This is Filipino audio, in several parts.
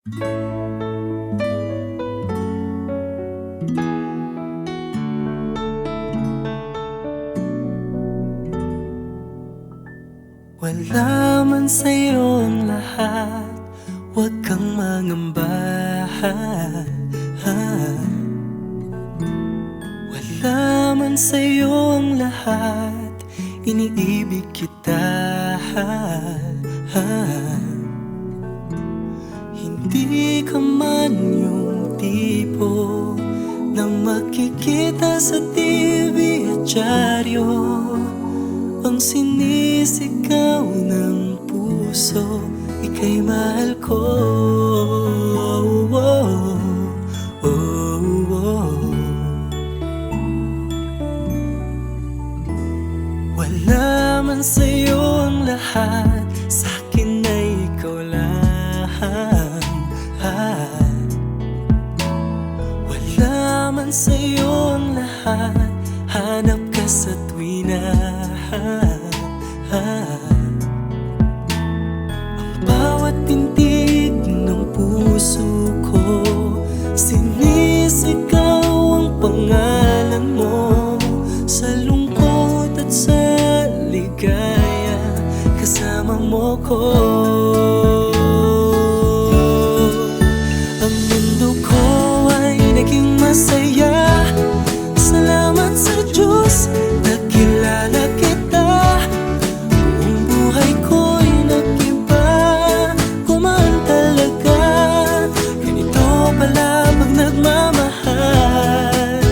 Wala man sa'yo ang lahat, huwag kang mangamba. Wala man sa'yo ang lahat, iniibig kita. Hindi ka man yung tipo na makikita sa TV at dyaryo, ang sinisigaw ng puso, ika'y mahal ko. Wala man sa'yo ang lahat, sa'kin ay ikaw lang. Wala man sa'yo ang lahat, hanap ka sa tuwina. Ang bawat pintig ng puso ko, sinisigaw ang pangalan mo. Sa lungkot at sa ligaya, kasama mo ko. Ang mundo ko ay naging masaya, salamat sa Diyos, nakilala kita. Buong buhay ko'y nag-iba, kumaan talaga. Ganito pala pag nagmamahal,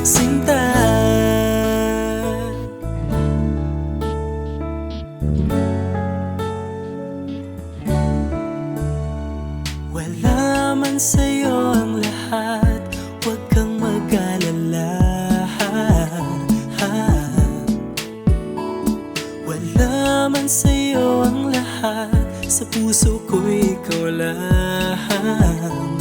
sinta. Wala man sa'yo ang lahat, huwag kang mag-alala. Wala man sa'yo ang lahat, sa puso ko ikaw lang.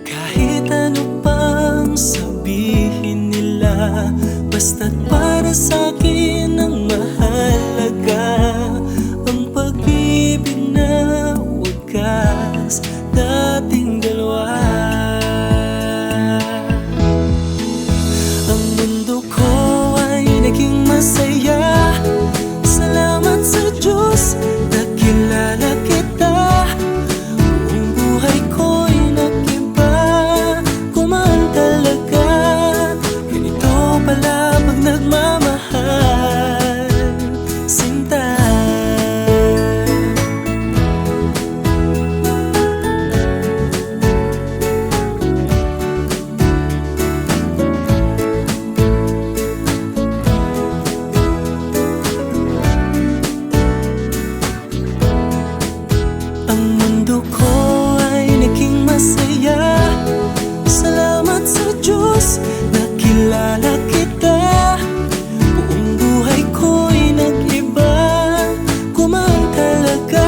Kahit ano pang sabihin nila, basta't para sa'kin ang mahalaga, ang pag-ibig na wagas dating dalawa. Ang mundo ko ay naging masaya, salamat sa Diyos, nakilala kita. Buong buhay ko'y nag-iba, kumaan talaga. Ganito pala pag nagmamahal, sinta. Ang mundo ko ay naging masaya, salamat sa Diyos, nakilala kita. Buong buhay ko'y nag-iba, kumaan talaga.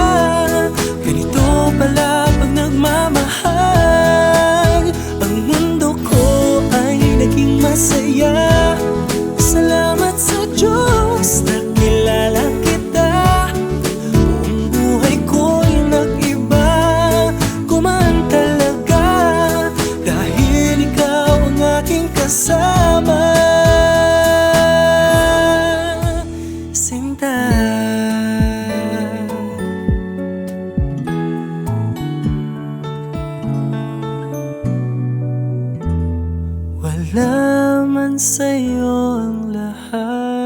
Ganito pala pag nagmamahal. Ang mundo ko ay naging masaya, salamat sa Diyos, nakilala kita. Buong buhay ko'y nag-iba, kumaan talaga. Dahil ikaw ang aking kasama, sinta. Wala man sa'yo ang lahat,